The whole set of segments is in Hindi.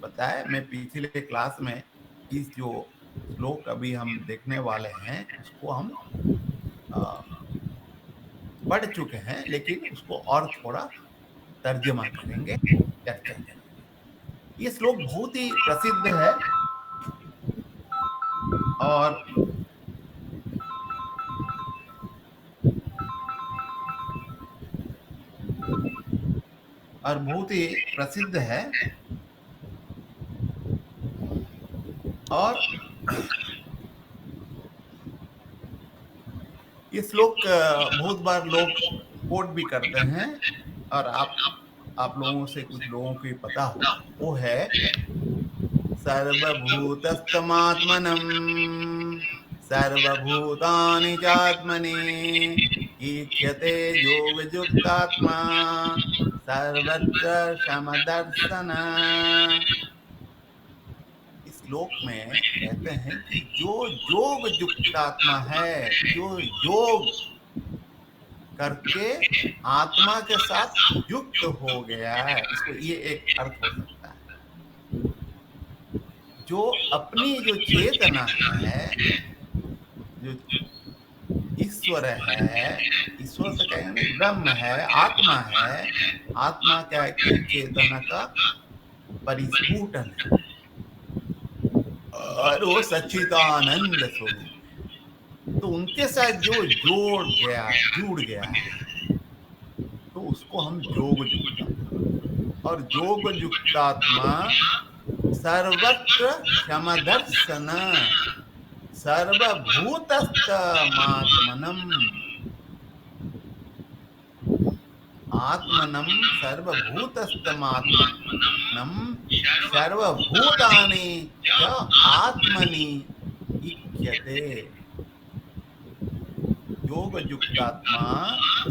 बताया, मैं पिछले क्लास में इस जो श्लोक अभी हम देखने वाले हैं उसको हम अ, पढ़ चुके हैं, लेकिन उसको और थोड़ा तर्जमा करेंगे, चर्चा करेंगे। ये श्लोक बहुत ही प्रसिद्ध है और बहुत ही प्रसिद्ध है। और ये श्लोक बहुत बार लोग कोट भी करते हैं, और आप लोगों से कुछ लोगों को पता होगा। वो है सर्वभूतस्तमात्मनं सर्वभूतानि चात्मनि ईक्षते योगयुक्तात्मा सर्वत्र समदर्शन। इस श्लोक में कहते हैं कि जो योग युक्त आत्मा है, जो योग करके आत्मा के साथ युक्त हो गया है, इसको ये एक अर्थ हो सकता है। जो अपनी जो चेतना है, जो ईश्वर है, ईश्वर से कहेंगे ब्रह्म है, आत्मा है। आत्मा क्या है कि चेतना का परिस्फुटन है, और वो सच्चिदानंद स्वरूप है। तो उनके साथ जो जुड़ गया है, तो उसको हम योग युक्त। और योग युक्तात्मा सर्वत्र क्षमदर्शन सर्वभूतस्थमात्मनम आत्मनम सर्वभूतस्थमात्मनम सर्वभूतानि च आत्मनि इक्ष्यते। योग युक्तात्मा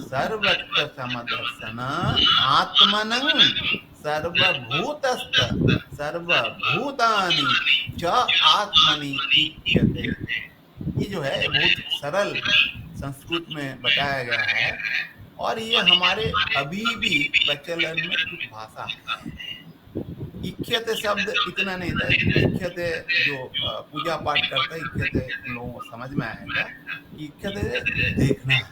सर्वत्र समदर्शन आत्मनं सर्वभूतस्थ सर्वभूतानि च आत्मनि इक्ष्यते। ये जो है बहुत सरल संस्कृत में बताया गया है, और ये हमारे अभी भी प्रचलन में कुछ भाषा है। इक्ष्यते शब्द इतना नहीं था। इक्ष्यते जो पूजा पाठ करता है, इक्ष्यते उन लोगों को समझ में आएगा। इक्ष्यते देखना है।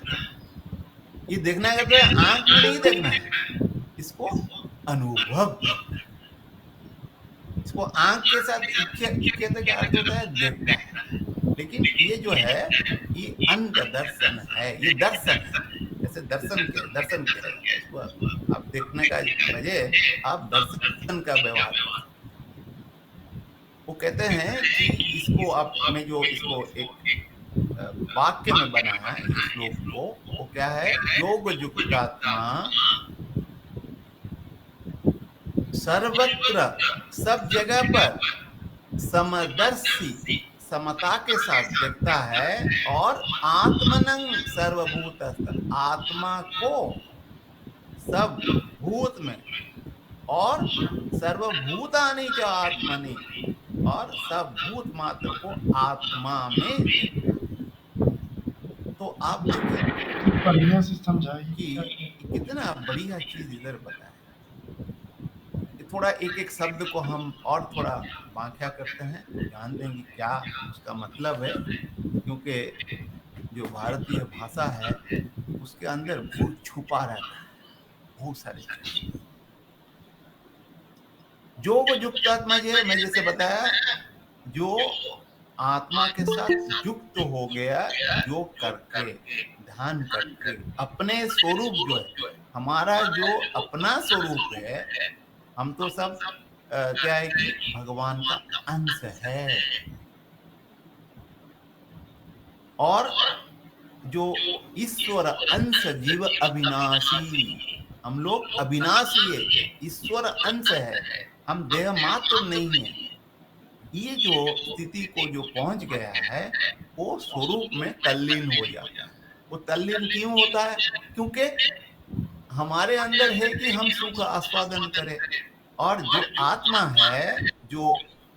ये देखना है तो आंख में नहीं देखना है, इसको अनुभव करना है। इसको आंख के साथ इक्ष्यते का अर्थ होता है देखना है। लेकिन ये जो है ये अंध दर्शन है, ये दर्शन है। जैसे दर्शन के इसको आप देखने का बजाय आप दर्शन का व्यवहार करें। वो कहते हैं कि इसको आप में जो इसको एक वाक्य में बनाया है इस श्लोक को, वो क्या है? योग युक्तात्मा सर्वत्र सब जगह पर समदर्शी समता के साथ देखता है, और आत्मनं सर्वभूत आत्मा को सब भूत में और सर्वभूतानि च आत्मनि और सब भूत मात्र को आत्मा में देखता है। तो आप देखिए बढ़िया से समझाइए कि कितना बढ़िया चीज इधर बताया। थोड़ा एक एक शब्द को हम और थोड़ा व्याख्या करते हैं तो जान देंगे क्या उसका मतलब है, क्योंकि जो भारतीय भाषा है उसके अंदर बहुत छुपा रहता है बहुत सारी चीज। योग युक्त आत्मा जो है, मैं जैसे बताया, जो आत्मा के साथ युक्त हो गया, योग करके ध्यान करके अपने स्वरूप जो है, हमारा जो अपना स्वरूप है, हम तो सब क्या है कि भगवान का अंश है। और जो ईश्वर अंश जीव अविनाशी, हम लोग अविनाशी है, ईश्वर अंश है, हम देह मात्र नहीं है। ये जो स्थिति को जो पहुंच गया है, वो स्वरूप में तल्लीन हो जाता है। वो तल्लीन क्यों होता है? क्योंकि हमारे अंदर है कि हम सुख आस्वादन करें, और जो आत्मा है, जो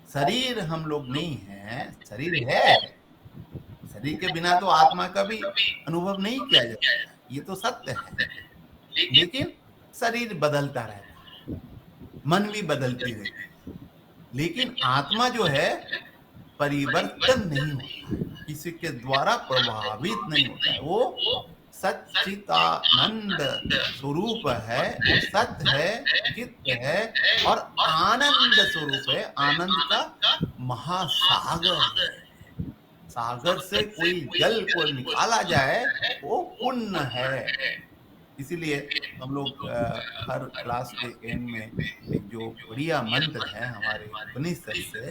शरीर हम लोग नहीं है, शरीर है, शरीर के बिना तो आत्मा का भी अनुभव नहीं किया जा सकता, ये तो सत्य है। लेकिन शरीर बदलता रहता है, मन भी बदलती रहती है। लेकिन आत्मा जो है परिवर्तन नहीं होता है, किसी के द्वारा प्रभावित नहीं होता है। वो सच्चिदानंद स्वरूप है, वो सत्य है, चित्त है और आनंद स्वरूप है। आनंद का महासागर है। सागर से कोई जल को निकाला जाए वो पुण्य है। इसीलिए हम लोग हर क्लास के एंड में एक जो बढ़िया मंत्र है हमारे उपनिषद से,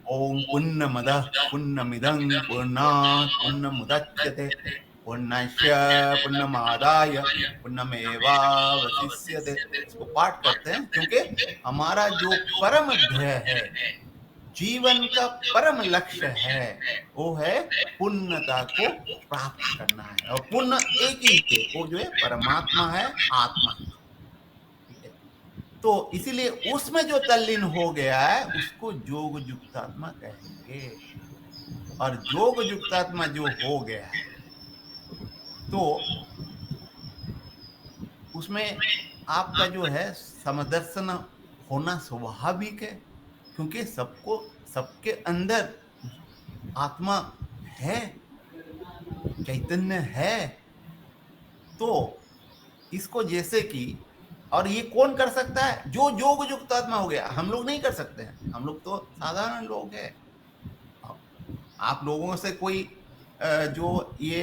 ओम पुण्यमदः पुण्यमिदं पूर्णात् पूर्णमुदच्यते पूर्णस्य पूर्णमादाय पूर्णमेवावशिष्यते, इसको पाठ करते हैं क्योंकि हमारा जो परम ध्येय है, जीवन का परम लक्ष्य है, वो है पुण्यता को प्राप्त करना है। और पुण्य एक ही है, वो जो है परमात्मा है, आत्मा है। ठीक है, तो इसीलिए उसमें जो तल्लीन हो गया है उसको योग युक्तात्मा कहेंगे। और योग युक्तात्मा जो हो गया है तो उसमें आपका जो है समदर्शन होना स्वाभाविक है, क्योंकि सबको, सबके अंदर आत्मा है, चैतन्य है। तो इसको जैसे कि, और ये कौन कर सकता है? जो योग युक्त आत्मा हो गया। हम लोग नहीं कर सकते हैं, हम लोग तो साधारण लोग हैं। आप लोगों से कोई जो ये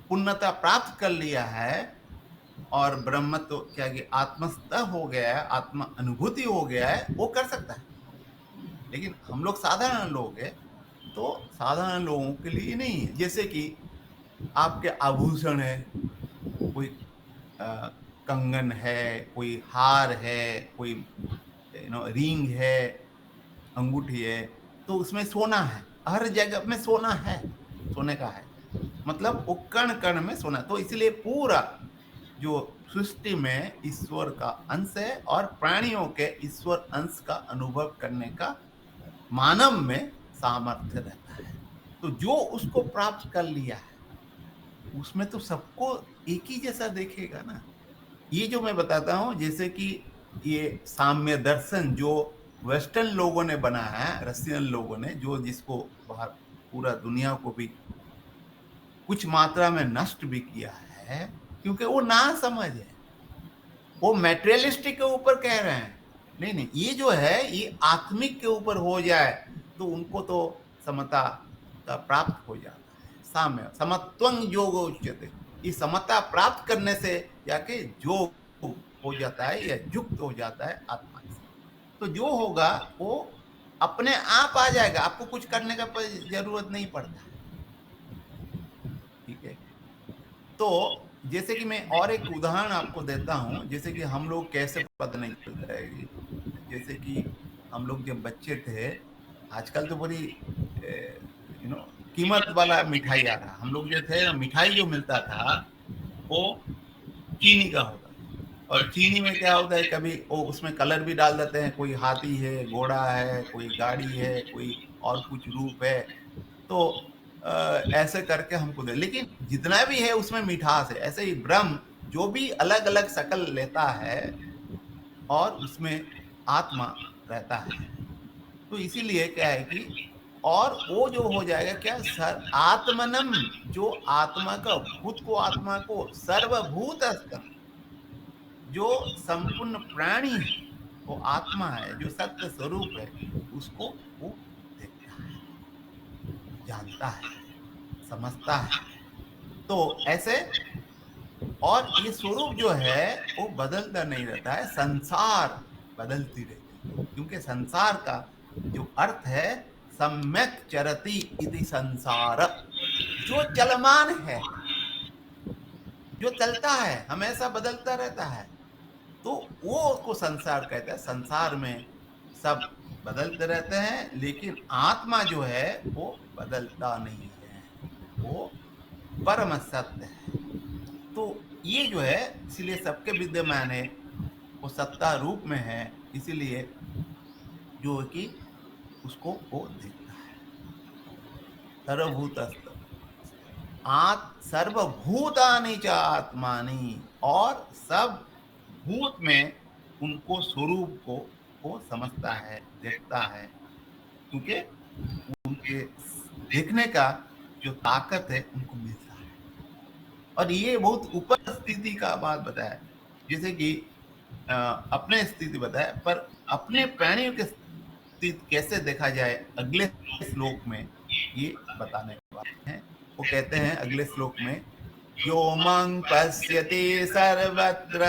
पुण्यता प्राप्त कर लिया है और ब्रह्म तो क्या कि आत्मस्थ हो गया है, आत्मा अनुभूति हो गया है, वो कर सकता है। लेकिन हम लोग साधारण लोग हैं, तो साधारण लोगों के लिए नहीं है। जैसे कि आपके आभूषण है, कोई कंगन है, कोई हार है, कोई रिंग है, अंगूठी है, तो उसमें सोना है, हर जगह में सोना है, सोने का है, मतलब वो कण कण में सोना। तो इसलिए पूरा जो सृष्टि में ईश्वर का अंश है और प्राणियों के ईश्वर अंश का अनुभव करने का मानव में सामर्थ्य रहता है। तो जो उसको प्राप्त कर लिया है उसमें तो सबको एक ही जैसा देखेगा ना। ये जो मैं बताता हूं, जैसे कि ये साम्य दर्शन जो वेस्टर्न लोगों ने बनाया है, रशियन लोगों ने, जो जिसको बाहर पूरा दुनिया को भी कुछ मात्रा में नष्ट भी किया है, क्योंकि वो ना समझ है, वो मेटेरियलिस्टिक के ऊपर कह रहे हैं। नहीं नहीं, ये जो है ये आत्मिक के ऊपर हो जाए तो उनको तो समता का प्राप्त हो जाता है। साम्य समत्वं योग उच्यते, ये समता प्राप्त करने से जाके योग हो जाता है या युक्त हो जाता है आत्मा से। तो जो होगा वो अपने आप आ जाएगा, आपको कुछ करने का जरूरत नहीं पड़ता। ठीक है, तो जैसे कि मैं और एक उदाहरण आपको देता हूं, जैसे कि हम लोग कैसे पता नहीं चलता है। जैसे कि हम लोग जब बच्चे थे, आजकल तो बड़ी कीमत वाला मिठाई आ रहा। हम लोग जो थे ना, मिठाई जो मिलता था वो चीनी का होता था। और चीनी में क्या होता है, कभी वो उसमें कलर भी डाल देते हैं, कोई हाथी है, घोड़ा है, कोई गाड़ी है, कोई और कुछ रूप है। तो ऐसे करके हमको दे, लेकिन जितना भी है उसमें मिठास है। ऐसे ही ब्रह्म जो भी अलग अलग शक्ल लेता है और उसमें आत्मा रहता है। तो इसीलिए क्या है कि, और वो जो हो जाएगा क्या, सर आत्मनम, जो आत्मा का, खुद को, आत्मा को सर्वभूत, जो संपूर्ण प्राणी है वो आत्मा है, जो सत्य स्वरूप है, उसको वो देखता है, जानता है, समझता है। तो ऐसे, और ये स्वरूप जो है वो बदलता नहीं रहता है, संसार बदलती रहती है। क्योंकि संसार का जो अर्थ है, सम्यक चरति इति संसार, जो चलमान है, जो चलता है, हमेशा बदलता रहता है, तो वो उसको संसार कहते हैं। संसार में सब बदलते रहते हैं, लेकिन आत्मा जो है वो बदलता नहीं है, वो परम सत्य है। तो ये जो है, इसीलिए सबके विद्यमान है, वो सत्ता रूप में है, इसीलिए जो है कि उसको वो देखता है। सर्वभूतस्थ सर्वभूतानि च आत्मानि, और सब भूत में उनको स्वरूप को को समझता है, देखता है, क्योंकि उनके देखने का जो ताकत है उनको मिलता है। और ये बहुत ऊपर स्थिति का बात बताया, जैसे कि अपने स्थिति बताया, पर अपने प्राणियों के स्थिति कैसे देखा जाए अगले श्लोक में ये बताने वाले हैं। वो कहते हैं अगले श्लोक में, यो मां पश्यति सर्वत्र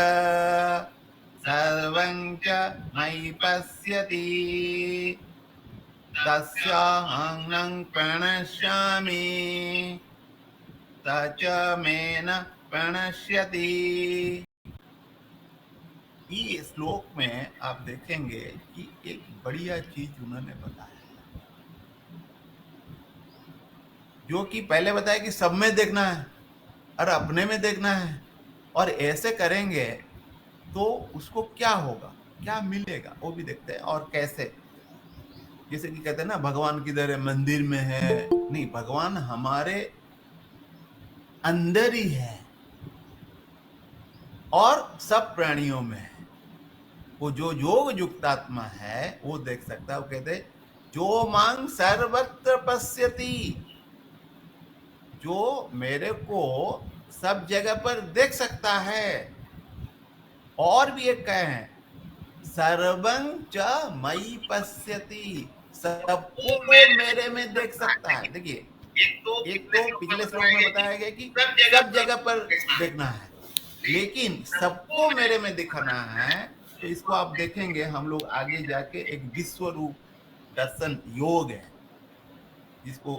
सर्वं च मयि पश्यति तस्याहं न प्रणश्यामि स च मे न प्रणश्यति। ये श्लोक में आप देखेंगे कि एक बढ़िया चीज उन्होंने बताया, जो कि पहले बताया कि सब में देखना है और अपने में देखना है, और ऐसे करेंगे तो उसको क्या होगा, क्या मिलेगा, वो भी देखते हैं। और कैसे, जैसे कि कहते हैं ना भगवान किधर है, मंदिर में है, नहीं, भगवान हमारे अंदर ही है और सब प्राणियों में है। वो जो योग युक्तात्मा है वो देख सकता है। वो कहते हैं जो मांग सर्वत्र पश्यति, जो मेरे को सब जगह पर देख सकता है। और भी एक कहे हैं, सर्वं च मयि पश्यति, सबको मेरे में देख सकता है। देखिए, एक तो पिछले श्लोक में बताया गया कि सब जगह पर देखना है, लेकिन सबको मेरे में दिखाना है। तो इसको आप देखेंगे, हम लोग आगे जाके एक विश्व रूप दर्शन योग है, जिसको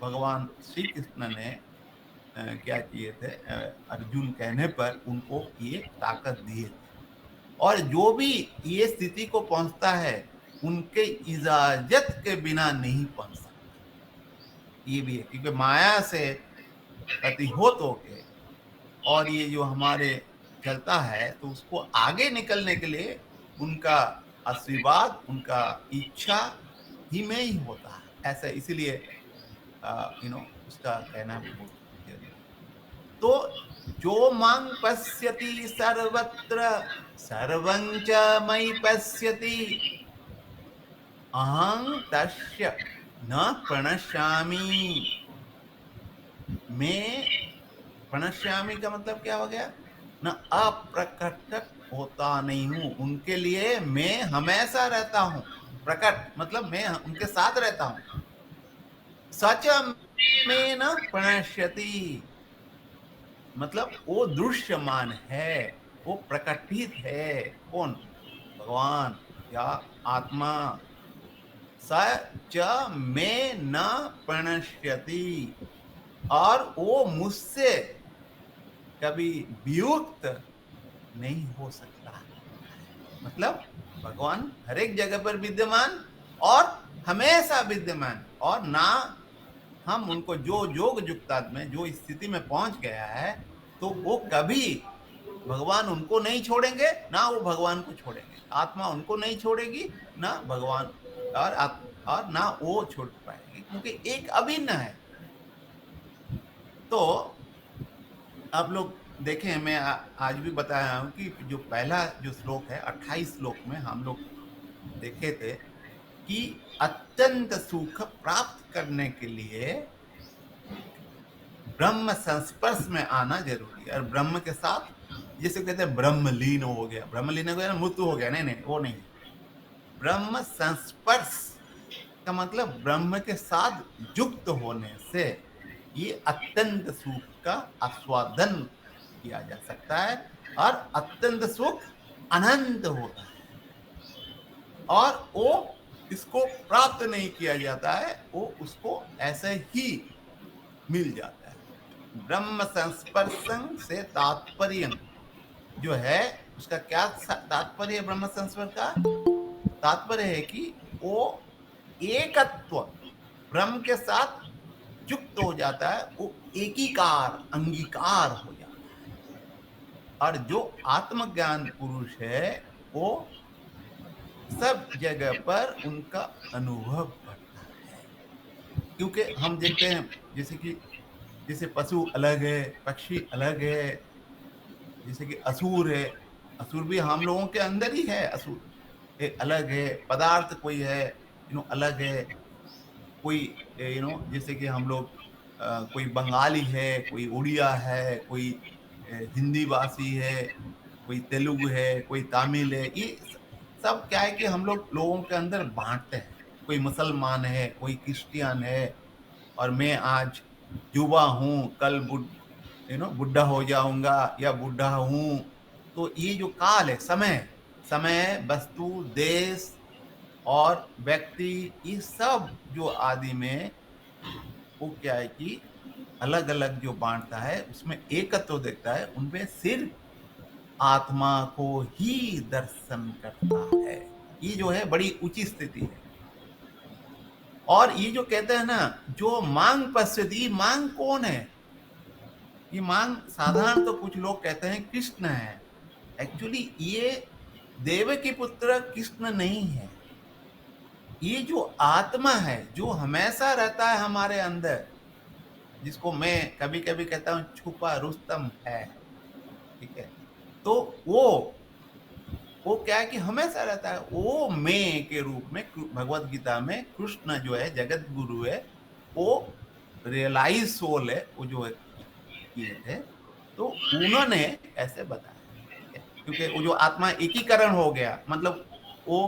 भगवान श्री कृष्ण ने क्या किए थे, अर्जुन कहने पर उनको ये ताकत दिए थे। और जो भी ये स्थिति को पहुंचता है उनके इजाजत के बिना नहीं पहुंच सकता। ये भी है, क्योंकि माया से प्रतिहोत होके और ये जो हमारे चलता है, तो उसको आगे निकलने के लिए उनका आशीर्वाद, उनका इच्छा ही में ही होता है ऐसा। इसीलिए उसका कहना भी बहुत जरूरी है। तो जो मांग पश्यति सर्वत्र सर्वं च मयि पश्यति अहं तस्य न प्रणश्यामि। मैं प्रणश्यामी का मतलब क्या हो गया, न अप्रकट होता नहीं हूं उनके लिए, मैं हमेशा रहता हूं। प्रकट मतलब मैं उनके साथ रहता हूं। सच में न प्रणश्यति मतलब वो दृश्यमान है, वो प्रकटित है। कौन? भगवान या आत्मा। सच में न प्रणश्यति, और वो मुझसे कभी वियुक्त नहीं हो सकता। मतलब भगवान हर एक जगह पर विद्यमान और हमेशा विद्यमान, और ना हम उनको जो योग युक्ता में जो स्थिति में पहुंच गया है, तो वो कभी भगवान उनको नहीं छोड़ेंगे, ना वो भगवान को छोड़ेंगे। आत्मा उनको नहीं छोड़ेगी, ना भगवान और ना वो छोड़ पाएगी, क्योंकि एक अभिन्न है। तो आप लोग देखें, मैं आज भी बताया हूं कि जो पहला जो श्लोक है 28 श्लोक में हम लोग देखे थे कि अत्यंत सुख प्राप्त करने के लिए ब्रह्म संस्पर्श में आना जरूरी है। और ब्रह्म के साथ, जैसे कहते हैं ब्रह्मलीन हो गया, ब्रह्मलीन हो गया ना, मृत्यु हो गया, नहीं नहीं, वो नहीं। ब्रह्म संस्पर्श का मतलब ब्रह्म के साथ युक्त होने से ये अत्यंत सुख का आस्वादन किया जा सकता है, और अत्यंत सुख अनंत होता है, और वो इसको प्राप्त नहीं किया जाता है, वो उसको ऐसे ही मिल जाता है। ब्रह्म संस्पर्शन से तात्पर्य जो है, उसका क्या तात्पर्य है? ब्रह्म संस्पर्श का तात्पर्य है कि वो एकत्व ब्रह्म के साथ युक्त हो जाता है, वो एकीकार अंगीकार हो जाता है। और जो आत्मज्ञान पुरुष है वो सब जगह पर उनका अनुभव करता है। क्योंकि हम देखते हैं, जैसे पशु अलग है, पक्षी अलग है, जैसे कि असुर है, असुर भी हम लोगों के अंदर ही है। असुर अलग है, पदार्थ कोई है अलग है, कोई जैसे कि हम लोग कोई बंगाली है, कोई उड़िया है, कोई हिंदी भाषी है, कोई तेलुगु है, कोई तमिल है। ये सब क्या है कि हम लोग लोगों के अंदर बांटते हैं। कोई मुसलमान है, कोई क्रिश्चियन है, और मैं आज युवा हूँ, कल बुढ़ा हो जाऊंगा या बुढ़ा हूँ। तो ये जो काल है, समय, वस्तु, देश और व्यक्ति, ये सब जो आदि में वो क्या है कि अलग अलग जो बांटता है, उसमें एकत्व तो देखता है, उनमें सिर्फ आत्मा को ही दर्शन करता है। ये जो है बड़ी ऊंची स्थिति है। और ये जो कहते हैं ना, जो मांग पश्यति, मांग कौन है? ये मांग साधारण तो कुछ लोग कहते हैं कृष्ण है। एक्चुअली ये देव के पुत्र कृष्ण नहीं है। ये जो आत्मा है, जो हमेशा रहता है हमारे अंदर, जिसको मैं कभी कभी कहता हूं छुपा रुस्तम है, ठीक है। तो वो क्या है कि हमेशा रहता है। वो मैं के रूप में भगवत गीता में कृष्ण जो है जगत गुरु है, वो रियलाइज सोल है, वो जो किए थे, तो उन्होंने ऐसे बताया, ठीक है। क्योंकि वो जो आत्मा एकीकरण हो गया, मतलब वो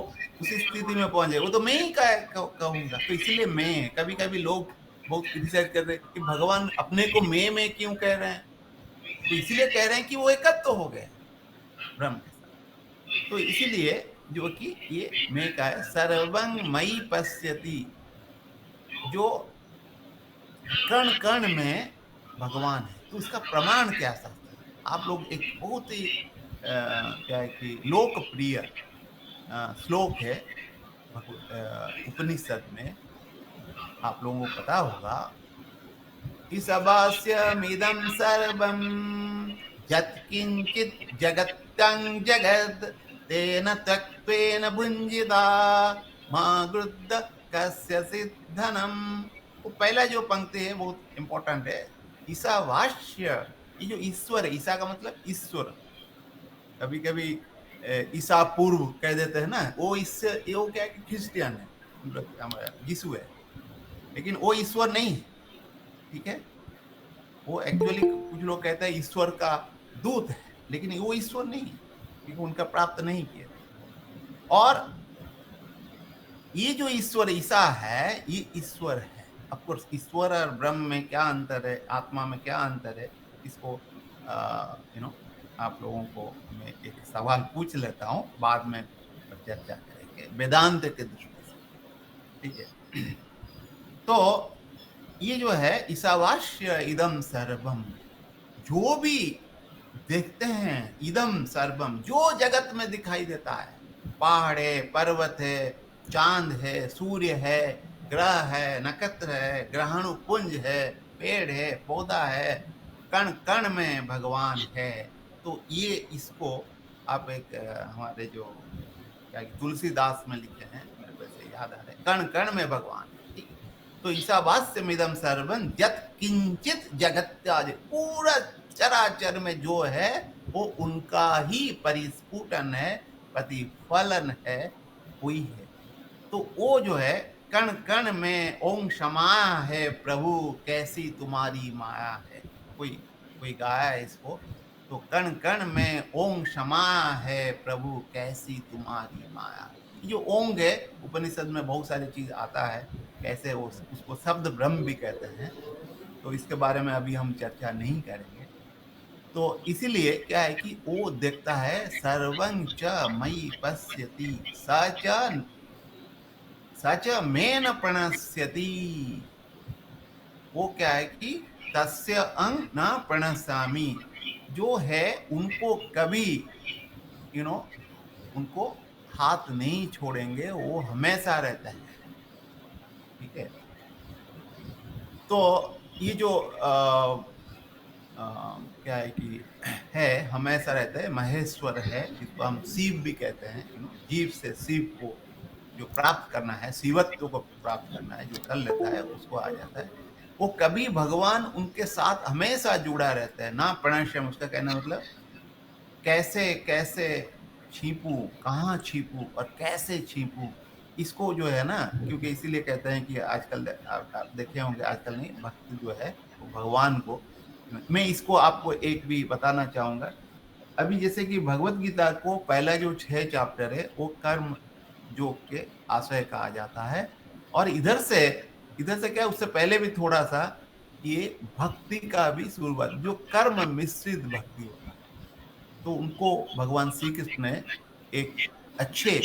उसी स्थिति में पहुंच जाए, वो तो मैं ही कहूंगा। तो इसलिए मैं, कभी कभी लोग बहुत क्रिटिसाइज कर रहे हैं कि भगवान अपने को मैं क्यों कह रहे हैं। तो इसलिए कह रहे हैं कि वो एकत्व तो हो गए ब्रह्म के साथ। तो इसीलिए जो कि ये मैं का है, सर्वं मयि पश्यति, जो कण कण में भगवान है। तो इसका प्रमाण क्या शास्त्र है? आप लोग एक बहुत ही क्या है कि लोकप्रिय श्लोक है उपनिषद में, आप लोगों को पता होगा, ईशावास्यमिदं सर्वं यत्किंचित् जगत्तं जगत् तेन त्यक्त्वेन भुञ्जिता मा गृध्द कस्यचित् धनम। वो पहला जो पंक्ति है बहुत इंपॉर्टेंट है। ईशावास्य, ये जो ईश्वर है, ईशा का मतलब ईश्वर, कभी कभी ईसा पूर्व कह देते हैं ना, वो इससे वो क्या है कि क्रिश्चियन है, हमारा यीशु है, लेकिन वो ईश्वर नहीं है, ठीक है। वो एक्चुअली कुछ लोग कहते हैं ईश्वर का दूत है, लेकिन वो ईश्वर नहीं है, क्योंकि उनका प्राप्त नहीं किया। और ये जो ईश्वर ईसा है, ये ईश्वर है। ऑफ कोर्स ईश्वर और ब्रह्म में क्या अंतर है, आत्मा में क्या अंतर है, इसको आप लोगों को मैं एक सवाल पूछ लेता हूं, बाद में चर्चा करेंगे वेदांत के दृष्टि से, ठीक है। तो ये जो है ईशावास्य इदम सर्वम, जो भी देखते हैं, इदम सर्वम, जो जगत में दिखाई देता है, पहाड़ है, पर्वत है, चांद है, सूर्य है, ग्रह है, नक्षत्र है, ग्रहण पुंज है, पेड़ है, पौधा है, कण कण में भगवान है। तो ये इसको आप एक हमारे जो क्या तुलसीदास में लिखे हैं, मेरे को ऐसे याद आ रहा है, कण कण में भगवान है, ठीक है। तो ईशावास्यमिदं सर्वं यत् किंचित जगत्यादि, पूरा चराचर में जो है वो उनका ही परिस्फुटन है, प्रतिफलन है, वही है। तो वो जो है कण कण में ओम क्षमा है प्रभु कैसी तुम्हारी माया है, कोई कोई गाया है इसको। तो कण कण में ओम क्षमा है प्रभु कैसी तुम्हारी माया। ये जो ओंग है, उपनिषद में बहुत सारी चीज आता है, कैसे उसको शब्द ब्रह्म भी कहते हैं। तो इसके बारे में अभी हम चर्चा नहीं करेंगे। तो इसीलिए क्या है कि वो देखता है, सर्वं च मयि पश्यति सच में न प्रणश्यति। वो क्या है कि तस्य अंग न प्रणश्यामि, जो है उनको कभी उनको हाथ नहीं छोड़ेंगे, वो हमेशा रहता है, ठीक है। तो ये जो क्या है कि है, हमेशा रहता है, महेश्वर है, जिसको हम शिव भी कहते हैं। जीव से शिव को जो प्राप्त करना है, शिवत्व को प्राप्त करना है, जो कर लेता है उसको आ जाता है। वो कभी भगवान उनके साथ हमेशा जुड़ा रहता है, ना प्रणश्यम, उसका कहना मतलब कैसे कैसे छिपूं, कहाँ छिपूं और कैसे छिपूं, इसको जो है ना, क्योंकि इसीलिए कहते हैं कि आजकल आप देखे होंगे, आजकल नहीं, भक्त जो है वो भगवान को, मैं इसको आपको एक भी बताना चाहूंगा। अभी जैसे कि भगवत गीता को पहला जो 6 चैप्टर है वो कर्म योग के आशय कहा जाता है। और इधर से क्या, उससे पहले भी थोड़ा सा ये भक्ति का भी शुरुआत, जो कर्म मिश्रित भक्ति होता है, तो उनको भगवान श्री कृष्ण ने एक अच्छे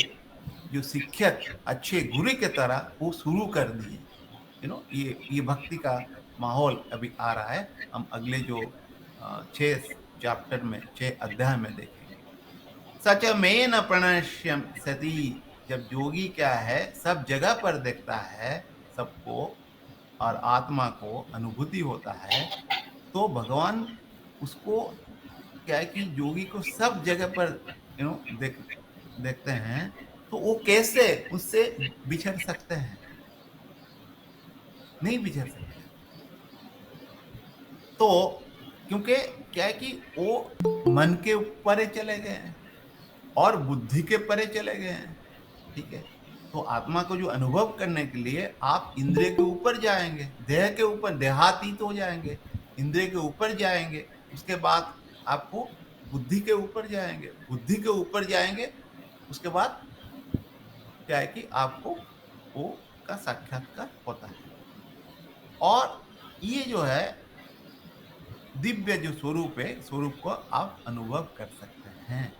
जो शिक्षक, अच्छे गुरु के तरह वो शुरू कर दिए। ये भक्ति का माहौल अभी आ रहा है, हम अगले जो 6 चैप्टर में, 6 अध्याय में देखेंगे। सच में न प्रणश्यम सती, जब योगी क्या है, सब जगह पर देखता है सबको, और आत्मा को अनुभूति होता है, तो भगवान उसको क्या है कि योगी को सब जगह पर देखते हैं, तो वो कैसे उससे बिछड़ सकते हैं? नहीं बिछड़ सकते। तो क्योंकि क्या है कि वो मन के ऊपर ही चले गए हैं और बुद्धि के परे चले गए हैं। ठीक है, तो आत्मा को जो अनुभव करने के लिए आप इंद्रिय के ऊपर जाएंगे, देह के ऊपर, देहातीत हो जाएंगे, इंद्रिय के ऊपर जाएंगे, उसके बाद आपको बुद्धि के ऊपर जाएंगे, बुद्धि के ऊपर जाएंगे, उसके बाद क्या है कि आपको वो का साक्षात्कार होता है। और ये जो है दिव्य जो स्वरूप है, स्वरूप को आप अनुभव कर सकते हैं।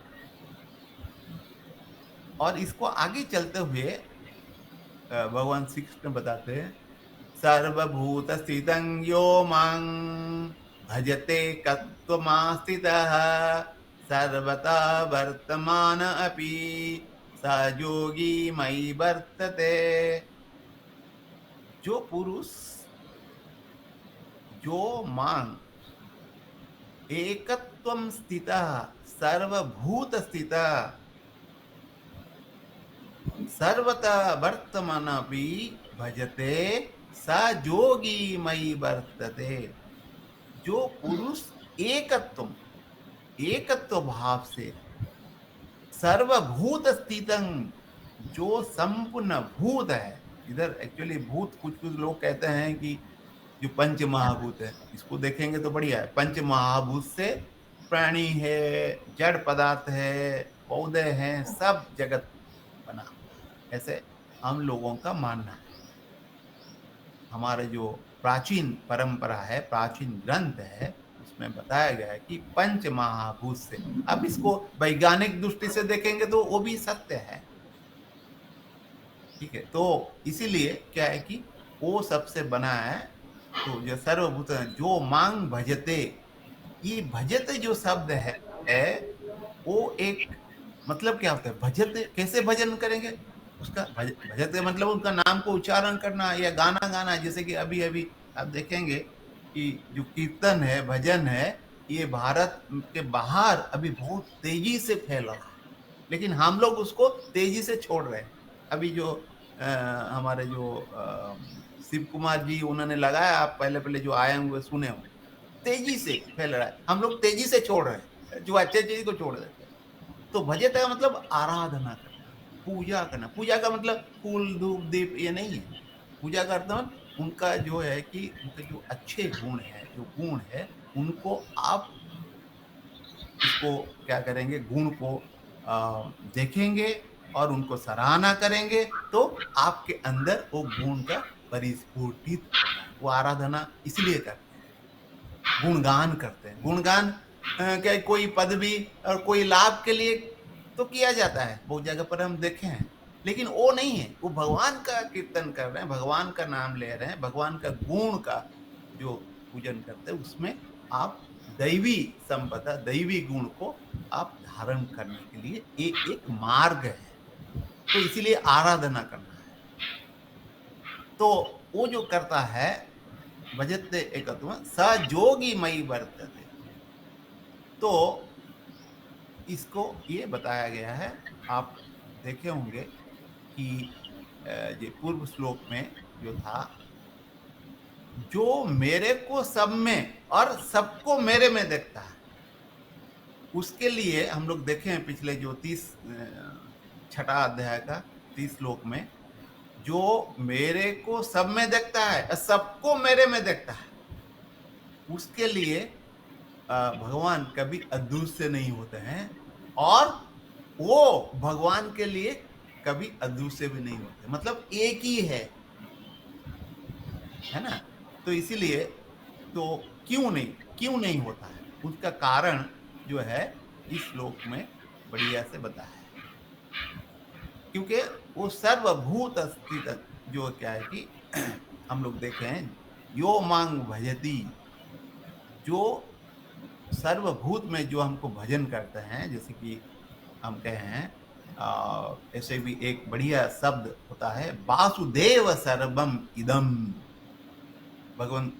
और इसको आगे चलते हुए भगवान श्री कृष्ण बताते हैं, सर्वभूत स्थितं यो मां भजते तत्त्वमास्थितः, सर्वथा वर्तमान अपि स योगी मयि वर्तते। जो पुरुष, जो मां एकत्वं स्थितः, सर्वभूत स्थितः, सर्वथा वर्तमानपि भजते स योगी मयि वर्तते। जो पुरुष एकत्व, एकत्व भाव से, सर्वभूत स्थितं, जो संपूर्ण भूत है, इधर एक्चुअली भूत, कुछ कुछ लोग कहते हैं कि जो पंच महाभूत है, इसको देखेंगे तो बढ़िया है। पंच महाभूत से प्राणी है, जड़ पदार्थ है, पौधे हैं, सब जगत बना हुआ है, ऐसे हम लोगों का मानना है। हमारे जो प्राचीन परंपरा है, प्राचीन ग्रंथ है, उसमें बताया गया है कि पंच महाभूत से। अब इसको वैज्ञानिक दृष्टि से देखेंगे तो वो भी सत्य है। ठीक है, तो इसीलिए क्या है कि वो सबसे बना है। तो जो सर्वभूत, जो मांग भजते, ये भजते जो शब्द है वो एक मतलब क्या होता है, भजते कैसे भजन करेंगे, उसका भजते मतलब उनका नाम को उच्चारण करना या गाना गाना। जैसे कि अभी अभी आप देखेंगे कि जो कीर्तन है, भजन है, ये भारत के बाहर अभी बहुत तेजी से फैल रहा है, लेकिन हम लोग उसको तेजी से छोड़ रहे हैं। अभी जो हमारे जो शिव कुमार जी उन्होंने लगाया, आप पहले पहले जो आए हुए सुने होंगे, तेजी से फैल रहा है, हम लोग तेजी से छोड़ रहे हैं, जो अच्छे चीज को छोड़ देते हैं। तो भजते का मतलब आराधना करना, पूजा करना। पूजा का मतलब फूल धूप दीप ये नहीं है। पूजा का अर्थ उनका जो है कि उनके जो अच्छे गुण है, जो गुण है, उनको आप इसको क्या करेंगे, गुण को देखेंगे और उनको सराहना करेंगे, तो आपके अंदर वो गुण का परिस्फुटित होता है। वो आराधना इसलिए करते हैं, गुणगान करते हैं। गुणगान क्या कोई पदवी और कोई लाभ के लिए तो किया जाता है, बहुत जगह पर हम देखे हैं, लेकिन वो नहीं है। वो भगवान का कीर्तन कर रहे हैं, भगवान का नाम ले रहे हैं, भगवान का गुण का जो पूजन करते हैं, उसमें आप दैवी संपदा, दैवी गुण को आप धारण करने के लिए एक मार्ग है। तो इसीलिए आराधना करना है। तो वो जो करता है, भजते एकत्व स जोगी मई वर्तते, तो इसको ये बताया गया है। आप देखे होंगे कि ये पूर्व श्लोक में जो था, जो मेरे को सब में और सबको मेरे में देखता है, उसके लिए हम लोग देखे हैं पिछले जो 6ठा अध्याय का 30 श्लोक में, जो मेरे को सब में देखता है और सबको मेरे में देखता है, उसके लिए भगवान कभी अदृश्य नहीं होते हैं, और वो भगवान के लिए कभी अदृश्य भी नहीं होते, मतलब एक ही है ना। तो इसीलिए तो क्यों नहीं होता है, उसका कारण जो है इस श्लोक में बढ़िया से बताया है। क्योंकि वो सर्वभूत स्थित, जो क्या है कि हम लोग देखे हैं, यो मांग भजती, जो सर्वभूत में जो हमको भजन करते हैं, जैसे कि हम कहे हैं, ऐसे भी एक बढ़िया शब्द होता है, वासुदेव सर्वम इदम। भगवान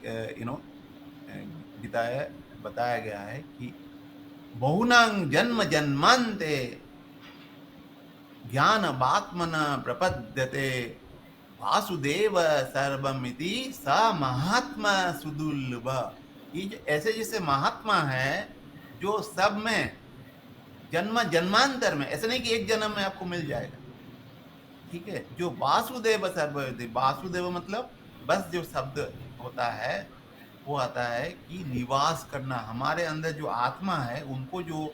गीता है, बताया गया है कि बहुनांग जन्म जन्मांते ज्ञान बात्मन प्रपद्यते वासुदेव सर्वमिति स महात्मा सुदुर्लभ। ये जो ऐसे जैसे महात्मा है जो सब में जन्म जन्मांतर में, ऐसे नहीं कि एक जन्म में आपको मिल जाएगा, ठीक है। जो वासुदेव सर्वमिति, वासुदेव मतलब बस जो शब्द होता है वो आता है कि निवास करना, हमारे अंदर जो आत्मा है उनको जो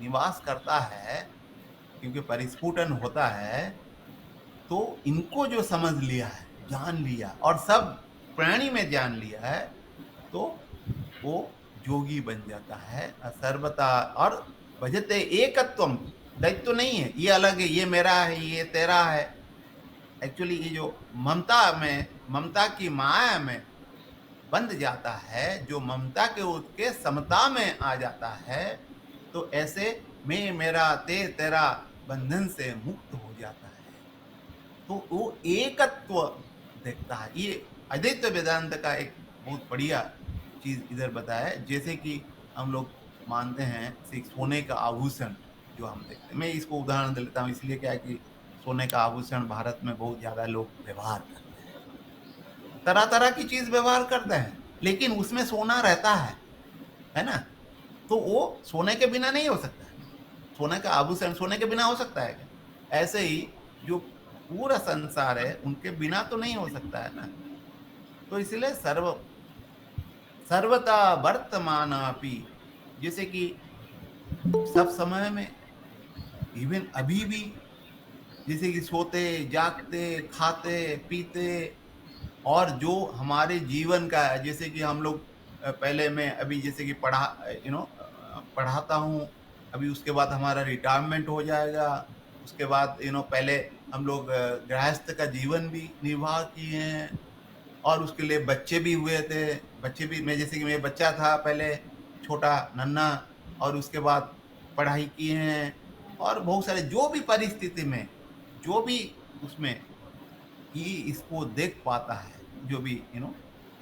निवास करता है, क्योंकि परिस्फुटन होता है, तो इनको जो समझ लिया है, जान लिया, और सब प्राणी में जान लिया है, तो वो जोगी बन जाता है सर्वता। और भजते एकत्वम, दैत्य तो नहीं है, ये अलग है, ये मेरा है, ये तेरा है। एक्चुअली ये जो ममता की माया में बंध जाता है, जो ममता के उसके समता में आ जाता है, तो ऐसे मैं मेरा तेरा बंधन से मुक्त हो जाता है। तो वो एकत्व देखता है। ये अद्वैत वेदांत का एक बहुत बढ़िया चीज इधर बताया है। जैसे कि हम लोग मानते हैं सोने का आभूषण जो हम देखते हैं, मैं इसको उदाहरण दे लेता हूँ, इसलिए क्या है कि सोने का आभूषण भारत में बहुत ज्यादा लोग व्यवहार करते हैं, तरह तरह की चीज व्यवहार करते हैं, लेकिन उसमें सोना रहता है ना। तो वो सोने के बिना नहीं हो सकता है। सोने का आभूषण सोने के बिना हो सकता है क्या? ऐसे ही जो पूरा संसार है उनके बिना तो नहीं हो सकता है ना। तो इसलिए सर्वता वर्तमान अपि, जैसे कि सब समय में, इवन अभी भी, जैसे कि सोते जागते खाते पीते, और जो हमारे जीवन का है, जैसे कि हम लोग पहले में अभी जैसे कि पढ़ाता हूँ, अभी उसके बाद हमारा रिटायरमेंट हो जाएगा, उसके बाद पहले हम लोग गृहस्थ का जीवन भी निर्वाह किए हैं, और उसके लिए बच्चे भी हुए थे। बच्चे भी, मैं जैसे कि मैं बच्चा था पहले, छोटा नन्ना, और उसके बाद पढ़ाई किए हैं, और बहुत सारे जो भी परिस्थिति में, जो भी उसमें ही इसको देख पाता है, जो भी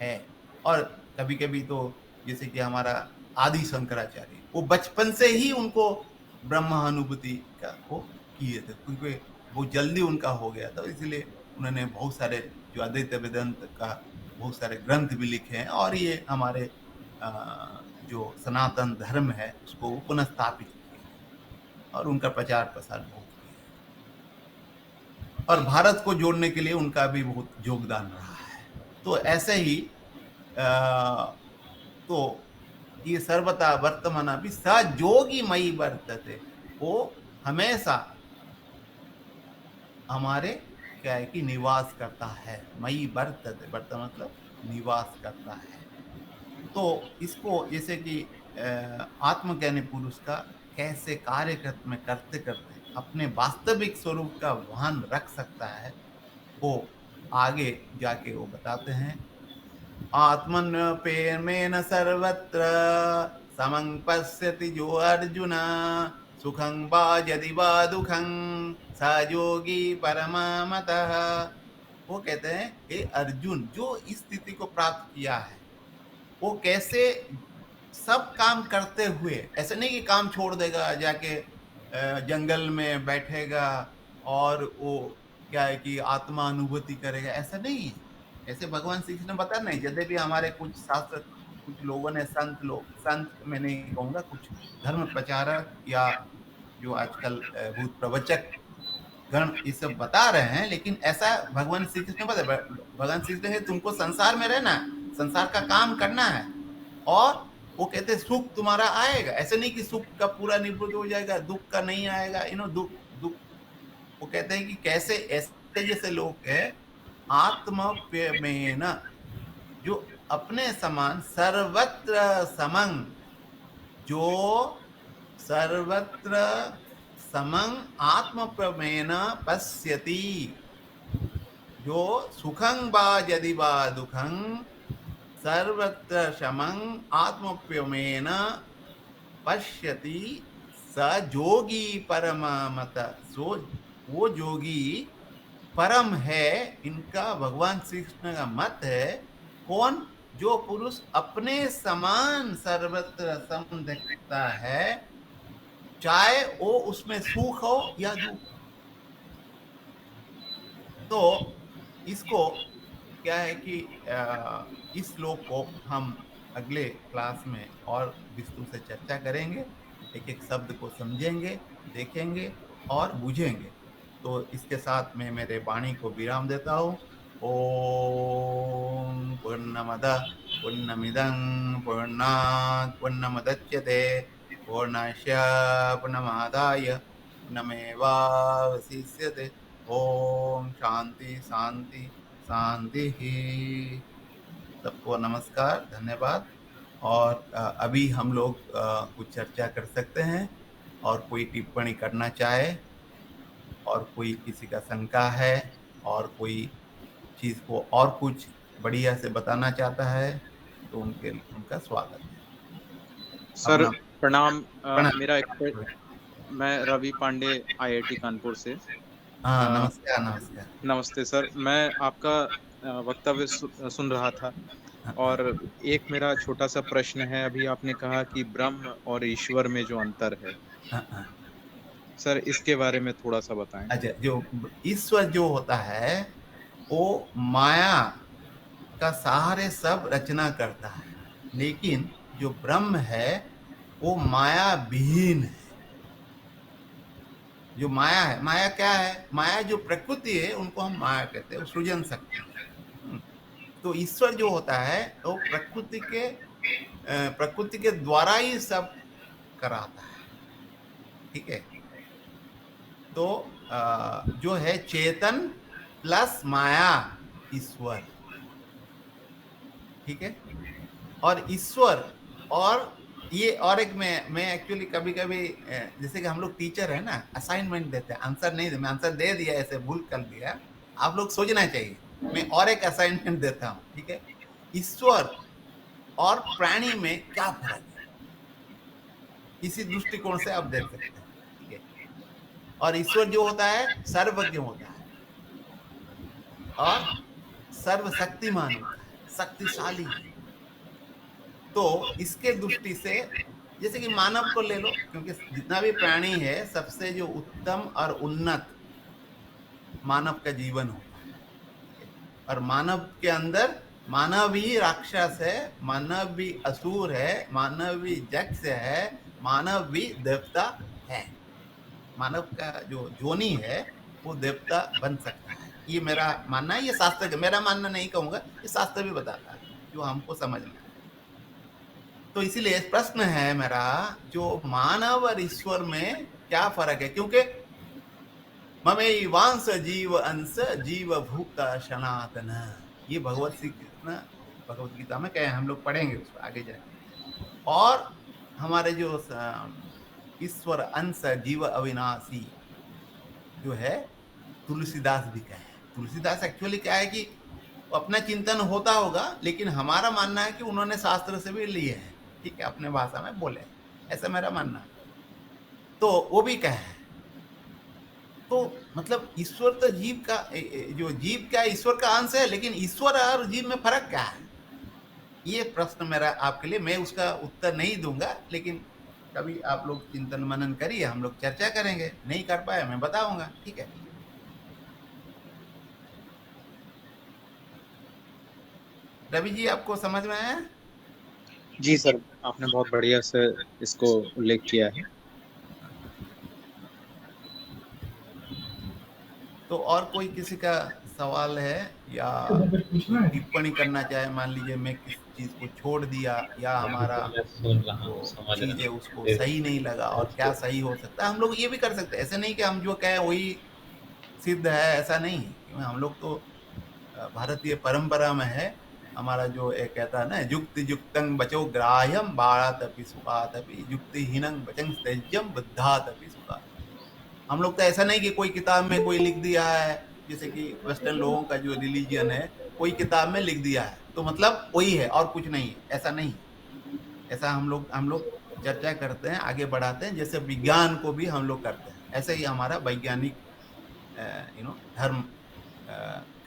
है। और कभी कभी तो जैसे कि हमारा आदि शंकराचार्य, वो बचपन से ही उनको ब्रह्मानुभूति का वो किए थे, क्योंकि वो जल्दी उनका हो गया था, इसलिए उन्होंने बहुत सारे जो अद्वैत वेदांत का बहुत सारे ग्रंथ भी लिखे हैं, और ये हमारे जो सनातन धर्म है उसको पुनः स्थापित किए हैं, और उनका प्रचार प्रसार बहुत किया है, और भारत को जोड़ने के लिए उनका भी बहुत योगदान रहा है। तो ऐसे ही तो ये सर्वथा वर्तमान भी सजोगी मई वर्तते, वो हमेशा हमारे क्या है कि निवास करता है, मई वर्तते, वर्तमान मतलब निवास करता है। तो इसको जैसे कि आत्मज्ञानी पुरुष का कैसे कार्य में करते करते अपने वास्तविक स्वरूप का भान रख सकता है, वो आगे जाके वो बताते हैं। आत्मन पेर्मेन सर्वत्र समं पश्यति जो अर्जुन, सुखं वा यदि वा दुखं स योगी परमामतः। वो कहते हैं, हे अर्जुन, जो इस स्थिति को प्राप्त किया है, वो कैसे सब काम करते हुए, ऐसे नहीं कि काम छोड़ देगा जाके जंगल में बैठेगा और वो क्या है कि आत्मा अनुभूति करेगा, ऐसा नहीं है। ऐसे भगवान श्री कृष्ण बता नहीं, यद्यपि हमारे कुछ शास्त्र कुछ लोगों ने संत मैं नहीं कहूँगा, कुछ धर्म प्रचारक या जो आजकल भूत प्रवचक गण ये सब बता रहे हैं, लेकिन ऐसा भगवान श्री कृष्ण बता भगवान श्री कृष्ण है तुमको संसार में रहना, संसार का काम करना है, और वो कहते हैं सुख तुम्हारा आएगा। ऐसे नहीं कि सुख का पूरा निवृत्त हो जाएगा, दुख का नहीं आएगा, दुख दुख। वो कहते हैं कि कैसे ऐसे जैसे लोग है आत्मप्यमेन, जो अपने समान सर्वत्र समं, जो सर्वत्र समं आत्मप्रमेण पश्यति, जो सुखं वा यदि वा दुखं सर्वत्र समं आत्मप्यमेन पश्यति स जोगी परममत। सो वो जोगी परम है, इनका भगवान श्री कृष्ण का मत है। कौन? जो पुरुष अपने समान सर्वत्र सम देखता है, चाहे वो उसमें सुख हो या दुख। तो इसको क्या है कि इस श्लोक को हम अगले क्लास में और विस्तृत से चर्चा करेंगे, एक एक शब्द को समझेंगे, देखेंगे और बुझेंगे। तो इसके साथ मैं मेरे वाणी को विराम देता हूँ। ओम पूर्णमदः पूर्णमिदं पूर्णात् पूर्णमुदच्यते पूर्णस्य पूर्णमादाय पूर्णमेवावशिष्यते। ओम शांति शांति शांति ही। सबको नमस्कार, धन्यवाद। और अभी हम लोग कुछ चर्चा कर सकते हैं, और कोई टिप्पणी करना चाहे, और कोई किसी का शंका है, और कोई चीज को और कुछ बढ़िया से बताना चाहता है, तो उनका स्वागत है। सर अपना प्रणाम। मेरा एक प्रणाम। मैं रवि पांडे, आईआईटी कानपुर से। हाँ, अ, नमस्कार नमस्कार। नमस्ते सर, मैं आपका वक्तव्य सुन रहा था, हाँ, हाँ, और एक मेरा छोटा सा प्रश्न है। अभी आपने कहा कि ब्रह्म और ईश्वर में जो अंतर है, हाँ, हाँ। सर इसके बारे में थोड़ा सा बताएं। अच्छा, जो ईश्वर जो होता है वो माया का सहारे सब रचना करता है, लेकिन जो ब्रह्म है वो माया विहीन है। जो माया है, माया क्या है? माया जो प्रकृति है उनको हम माया कहते हैं, सृजन शक्ति। हम्म। तो ईश्वर जो होता है वो प्रकृति के द्वारा ही सब कराता है। ठीक है। तो जो है चेतन प्लस माया, ईश्वर। ठीक है। और ईश्वर, और ये और एक मैं एक्चुअली कभी कभी जैसे कि हम लोग टीचर है ना, असाइनमेंट देते हैं, आंसर नहीं दे, मैं आंसर दे दिया, ऐसे भूल कर दिया, आप लोग सोचना चाहिए, मैं और एक असाइनमेंट देता हूँ। ठीक है। ईश्वर और प्राणी में क्या फर्क है, इसी दृष्टिकोण से आप देख सकते हैं। ठीक है। और ईश्वर जो होता है सर्वज्ञ होता है, और सर्वशक्तिमान होता है, शक्तिशाली है। तो इसके दृष्टि से जैसे कि मानव को ले लो, क्योंकि जितना भी प्राणी है सबसे जो उत्तम और उन्नत मानव का जीवन होता है। ठीक है। और मानव के अंदर मानव ही राक्षस है, मानव भी असुर है, मानव भी यक्ष है, मानव भी देवता है। मानव का जो जोनी है वो देवता बन सकता है, ये मेरा मानना है। ये शास्त्र, मेरा मानना नहीं कहूंगा, ये शास्त्र भी बताता है, जो हमको समझना है। तो इसीलिए प्रश्न है मेरा, जो मानव और ईश्वर में क्या फर्क है? क्योंकि ममे वांस जीव अंश जीव भूत सनातन, ये भगवत श्री कृष्ण भगवत गीता में कहे, हम लोग पढ़ेंगे उसको आगे जाके। और हमारे जो ईश्वर अंश जीव अविनाशी जो है, तुलसीदास भी कहे। तुलसीदास एक्चुअली क्या है कि अपना चिंतन होता होगा, लेकिन हमारा मानना है कि उन्होंने शास्त्र से भी लिए हैं। ठीक है, अपने भाषा में बोले, ऐसा मेरा मानना है। तो वो भी कहे, तो मतलब ईश्वर तो जीव का जो जीव क्या ईश्वर का अंश है, लेकिन ईश्वर और जीव में फर्क क्या है? ये प्रश्न मेरा आपके लिए, मैं उसका उत्तर नहीं दूंगा, लेकिन कभी आप लोग चिंतन मनन करिए, हम लोग चर्चा करेंगे। नहीं कर पाए मैं बताऊंगा। ठीक है। रवि जी, आपको समझ में आया? जी सर, आपने बहुत बढ़िया से इसको उल्लेख किया है। तो और कोई किसी का सवाल है या कोई टिप्पणी करना चाहे? मान लीजिए मैं किस चीज को छोड़ दिया या हमारा जो चीज है उसको सही नहीं लगा, और क्या सही हो सकता है, हम लोग ये भी कर सकते हैं। ऐसे नहीं कि हम जो कहें वही सिद्ध है, ऐसा नहीं है। क्योंकि हम लोग तो भारतीय परंपरा में है, हमारा जो एक कहता है ना, युक्ति युक्तं बचो ग्राह्यम बाणात अपि सुखात अपि युक्तिहीनं वचं त्यज्यम बुद्धात अपि सुखात। हम लोग तो ऐसा नहीं कि कोई किताब में कोई लिख दिया है, जैसे कि वेस्टर्न लोगों का जो रिलीजियन है, कोई किताब में लिख दिया है तो मतलब वही है और कुछ नहीं है, ऐसा नहीं। ऐसा हम लोग चर्चा करते हैं, आगे बढ़ाते हैं, जैसे विज्ञान को भी हम लोग करते हैं, ऐसे ही हमारा वैज्ञानिक धर्म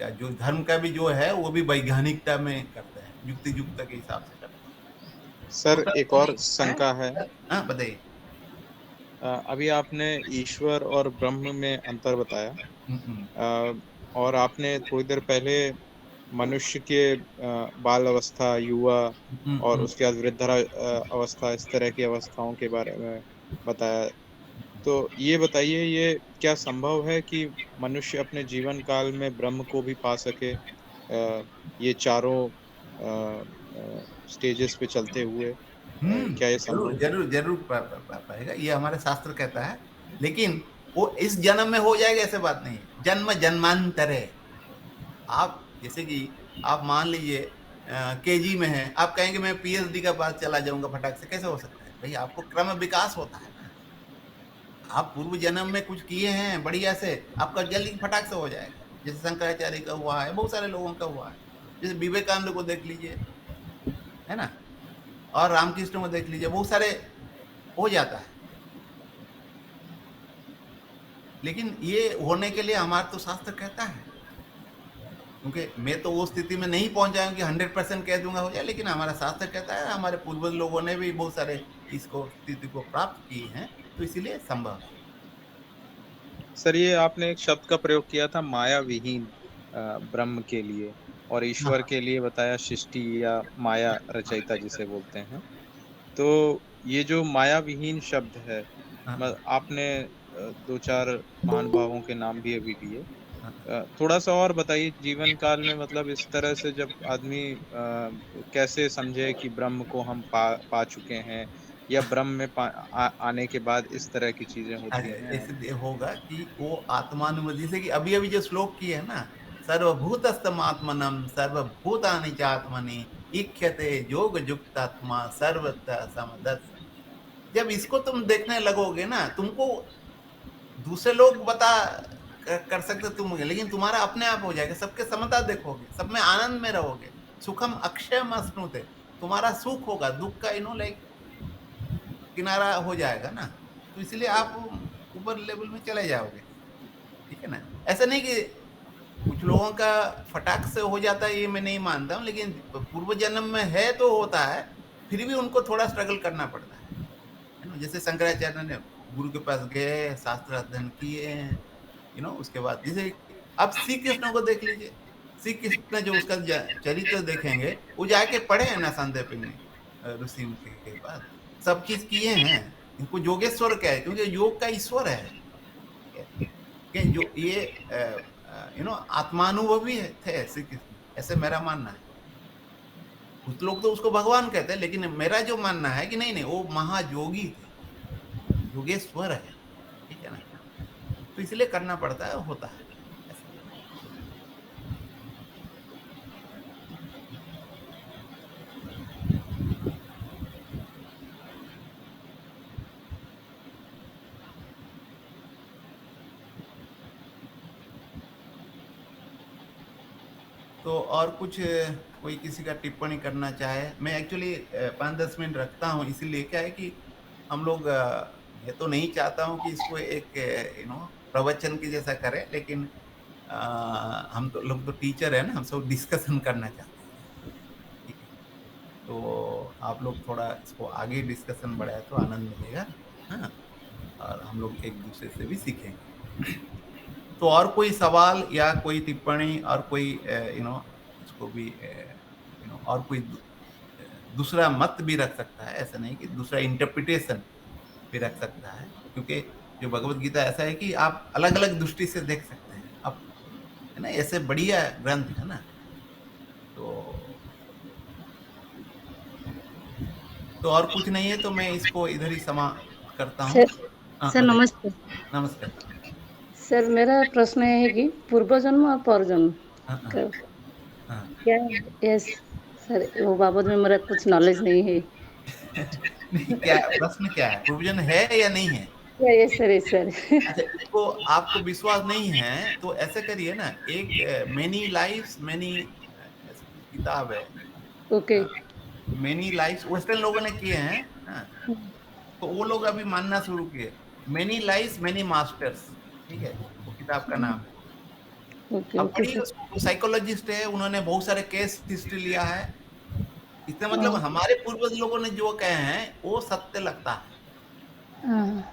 का जो धर्म का भी जो है वो भी वैज्ञानिकता में करते हैं, युक्ति युक्त के हिसाब से करते हैं। सर तो एक और शंका है। हाँ बताइए। अभी आपने ईश्वर और ब्रह्म में अंतर बताया। हम्म, और आपने थोड़ी देर पहले मनुष्य के बाल अवस्था, युवा हम्म, और उसके बाद वृद्धा अवस्था, इस तरह की अवस्थाओं के बारे में बताया। तो ये बताइए, ये क्या संभव है कि मनुष्य अपने जीवन काल में ब्रह्म को भी पा सके, ये चारों स्टेजेस पे चलते हुए? क्या ये जरूर संभव है? जरूर जरूर पाएगा, ये हमारे शास्त्र कहता है। लेकिन वो इस जन्म में हो जाएगा ऐसे बात नहीं है, जन्म जन्मांतरे। आप जैसे कि आप मान लीजिए केजी में है, आप कहेंगे मैं पीएचडी का पास चला जाऊंगा फटाक से, कैसे हो सकता है भाई? आपको क्रम विकास होता है ना। आप पूर्व जन्म में कुछ किए हैं बढ़िया से, आपका जल्दी फटाक से हो जाएगा। जैसे शंकराचार्य का हुआ है, बहुत सारे लोगों का हुआ है। जैसे विवेकानंद को देख लीजिए, है ना, और रामकृष्ण को देख लीजिए, बहुत सारे हो जाता है। लेकिन ये होने के लिए हमारा तो शास्त्र कहता है, क्योंकि मैं तो वो स्थिति में नहीं पहुंचा हूं कि 100% कह दूंगा हो जाए, लेकिन हमारा शास्त्र कहता है, हमारे पूर्वज लोगों ने भी बहुत सारे इसको स्थिति को प्राप्त किए हैं, तो इसीलिए संभव है। सर ये आपने एक शब्द का प्रयोग किया था, माया विहीन, ब्रह्म के लिए, और ईश्वर हाँ के लिए बताया सृष्टि या माया रचयिता जिसे बोलते हैं। तो ये जो माया विहीन शब्द है, हाँ आपने दो चार महानुभावों के नाम भी अभी लिए। हाँ। थोड़ा सा और बताइए, जीवन काल में मतलब इस तरह से जब आदमी कैसे समझे कि ब्रह्म को हम पा चुके हैं, या ब्रह्म में आने के बाद इस तरह की चीजें होती अरे हैं? ऐसे होगा कि वो आत्मानुमति, जैसे कि अभी अभी जो श्लोक किए है ना, सर्वभूतस्थमात्मनम सर्वभूतानि चात्मनि इक्ष्यते योग युक्तात्मा सर्वत्र समदर्शन। जब इसको तुम देखने लगोगे ना, तुमको दूसरे लोग बता कर सकते तुम, लेकिन तुम्हारा अपने आप हो जाएगा, सबके समता देखोगे, सब में आनंद में रहोगे। सुखम अक्षय अश्नुते, तुम्हारा सुख होगा, दुख का लाइक किनारा हो जाएगा ना। तो इसलिए आप ऊपर लेवल में चले जाओगे, ठीक है ना। ऐसा नहीं कि कुछ लोगों का फटाक से हो जाता है, ये मैं नहीं मानता हूँ, लेकिन पूर्व जन्म में है तो होता है, फिर भी उनको थोड़ा स्ट्रगल करना पड़ता है ना। जैसे शंकराचार्य ने गुरु के पास गए, शास्त्र अध्ययन किए, उसके बाद जैसे आप श्री कृष्ण को देख लीजिए। श्री कृष्ण जो उसका चरित्र देखेंगे, वो जाके पढ़े हैं ना सांदीपनि ऋषि के पास, सब चीज किए हैं। इनको योगेश्वर क्या है, क्योंकि योग का ईश्वर है, ठीक है। कि जो ये आत्मानुभवी थे श्री कृष्ण, ऐसे मेरा मानना है। कुछ लोग तो उसको भगवान कहते हैं, लेकिन मेरा जो मानना है कि नहीं नहीं, वो महायोगी थे, योगेश्वर है, ठीक है ना। तो इसलिए करना पड़ता है, होता है ऐसा। तो और कुछ कोई किसी का टिप्पणी करना चाहे? मैं एक्चुअली 5-10 मिनट रखता हूँ, इसीलिए क्या है कि हम लोग मैं तो नहीं चाहता हूँ कि इसको एक प्रवचन के जैसा करें, लेकिन अ, हम तो लोग तो टीचर है ना, हम सब डिस्कशन करना चाहते हैं, ठीक है। तो आप लोग थोड़ा इसको आगे डिस्कशन बढ़ाए तो आनंद मिलेगा। हाँ, और हम लोग एक दूसरे से भी सीखेंगे। तो और कोई सवाल या कोई टिप्पणी और कोई इसको भी और कोई दूसरा मत भी रख सकता है, ऐसा नहीं कि दूसरा इंटरप्रिटेशन भी रख सकता है, क्योंकि जो भगवत गीता ऐसा है कि आप अलग-अलग दृष्टि से देख सकते हैं। आप है ना, ऐसे बढ़िया ग्रंथ है ना। तो और कुछ नहीं है तो मैं इसको इधर ही समाप्त करता हूँ। सर हाँ, सर बताइए। नमस्ते। नमस्कार। सर मेरा प्रश्न ये है कि पूर्व जन्म और परजन्म हाँ, हाँ, का हाँ। क्या यस सर वो बाबत में मेरा कुछ नॉलेज नहीं है। नहीं, क्या प्रश्न क्या है? प्रोविज़न है या नहीं है? Yes sir, yes sir. अच्छा, इसको आपको विश्वास नहीं है तो ऐसे करिए ना, एक मेनी लाइव्स मेनी ऐसी कुछ किताब है। ओके। मेनी लाइव्स वेस्टर्न लोगों ने किए हैं। हाँ, तो वो लोग अभी मानना शुरू किए। मेनी लाइव्स मेनी मास्टर्स, ठीक है, वो किताब का नाम है। ओके, अब ओके पढ़िए सर। उसको, साइकोलॉजिस्ट है, उन्होंने बहुत सारे केस हिस्ट्री लिया है। इसका मतलब हाँ, हमारे पूर्वज लोगों ने जो कहे हैं वो सत्य लगता है। हाँ,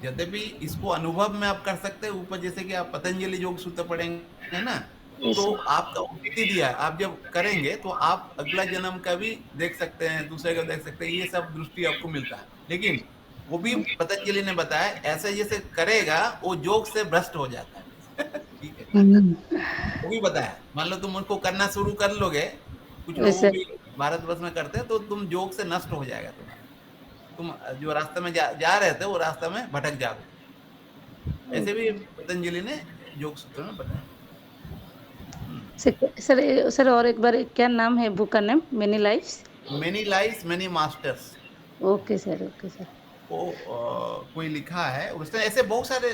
यद्यपि इसको अनुभव में आप कर सकते हैं ऊपर, जैसे कि आप पतंजलि योग सूत्र पढ़ेंगे ना, यस तो सर। आपका विधि दिया है, आप जब करेंगे तो आप अगला जन्म का भी देख सकते हैं, दूसरे का देख सकते हैं, ये सब दृष्टि आपको मिलता है। लेकिन वो भी पतंजलि ने बताया, ऐसे जैसे करेगा वो योग से भ्रष्ट हो जाता है। ठीक है, वो भी बताया। मान लो तुम उनको करना शुरू कर लोगे, कुछ यस लोगों सर। भी भारतवर्ष में करते हैं, तो तुम योग से नष्ट हो जाएगा तुम्हारा। तुम जो रास्ते में जा रहे थे वो रास्ते में भटक जाओगे। ऐसे भी पतंजलि ने योग सूत्र में बताया। सर और एक बार क्या नाम है बुक का name? Many lifes? Many lives many masters, okay sir, okay sir. वो कोई लिखा है। उसने ऐसे बहुत सारे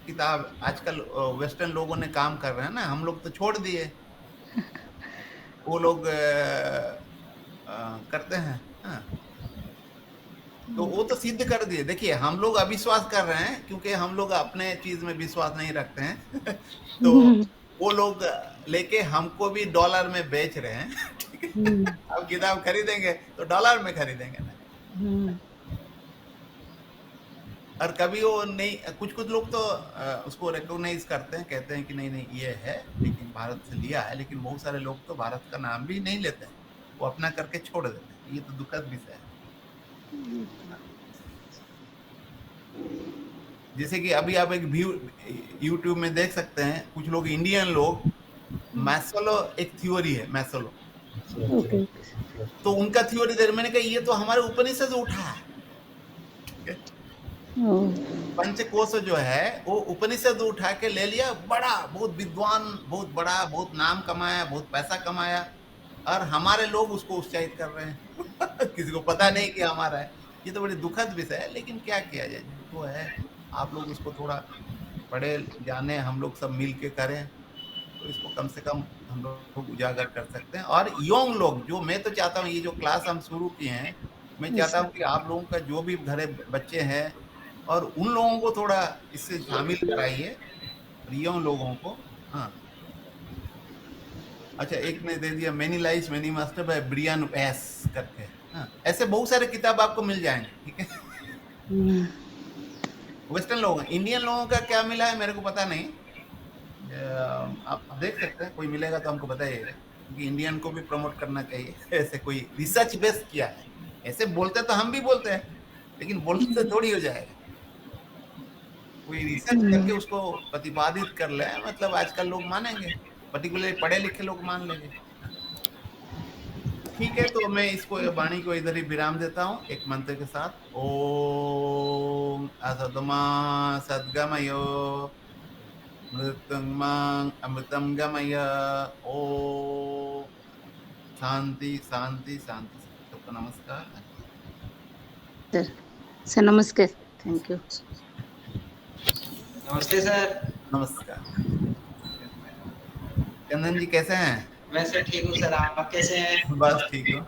किताब आजकल वेस्टर्न लोगों ने काम कर रहे हैं ना, हम लोग तो छोड़ दिए, वो लोग करते हैं। हाँ, तो वो तो सिद्ध कर दिए। देखिए हम लोग अविश्वास कर रहे हैं क्योंकि हम लोग अपने चीज में विश्वास नहीं रखते हैं। तो वो लोग लेके हमको भी डॉलर में बेच रहे हैं। ठीक है, हुँ, अब किताब खरीदेंगे तो डॉलर में खरीदेंगे ना। हुँ, और कभी वो नहीं, कुछ कुछ लोग तो उसको रिकॉग्नाइज करते हैं, कहते हैं कि नहीं नहीं ये है, लेकिन भारत से लिया है। लेकिन बहुत सारे लोग तो भारत का नाम भी नहीं लेते हैं, वो अपना करके छोड़ देते हैं। ये तो दुखद विषय है। जैसे कि अभी आप एक व्यू यूट्यूब में देख सकते हैं, कुछ लोग इंडियन लोग, मैस्लो एक थ्योरी है, मैस्लो, ओके। तो उनका थ्योरी दे, मैंने कहा ये तो हमारे उपनिषद से उठा है। ठीक है? ओह! पंचकोश जो है वो उपनिषद उठा के ले लिया, बड़ा बहुत विद्वान, बहुत बड़ा, बहुत नाम कमाया, बहुत पैसा कमाया, और हमारे लोग उसको उत्साहित कर रहे हैं। किसी को पता नहीं कि हमारा है। ये तो बड़ी दुखद विषय है, लेकिन क्या किया जाए, जो है आप लोग उसको थोड़ा पढ़े जाने, हम लोग सब मिल के करें तो इसको कम से कम हम लोग उजागर कर सकते हैं। और यंग लोग, जो मैं तो चाहता हूँ, ये जो क्लास हम शुरू किए हैं, मैं यस चाहता सर। हूँ कि आप लोगों का जो भी घरे बच्चे हैं और उन लोगों को थोड़ा इससे शामिल कराइए, और यंग लोगों को। हाँ, अच्छा, एक ने दे दिया many life many master bye Brian S करके। हाँ, ऐसे बहुत सारे किताब आपको मिल जाएंगे। ठीक है, हुँ, वेस्टर्न लोगों, इंडियन लोगों का क्या मिला है मेरे को पता नहीं। आप देख सकते हैं, कोई मिलेगा तो हमको बताइएगा, क्योंकि इंडियन को भी प्रमोट करना चाहिए। ऐसे कोई रिसर्च बेस किया है, ऐसे बोलते तो हम भी बोलते हैं, लेकिन बोलते से थोड़ी हो जाएगा। कोई रिसर्च करके हुँ, उसको प्रतिपादित कर ले, मतलब आजकल लोग मानेंगे, पर्टिकुलरली पढ़े लिखे लोग मान लेंगे। ठीक है, तो मैं इसको वाणी को इधर ही विराम देता हूँ एक मंत्र के साथ। ओम असतमा सद्गमयो मृत्युंगमां अमृतम गमय। ओम शांति शांति शांति। सबको नमस्कार, धन्यवाद। सर। सर नमस्कार। Thank you. नमस्ते सर। नमस्कार। चंदन जी कैसे हैं? मैं सर ठीक हूँ सर, आप कैसे हैं? बस ठीक हो।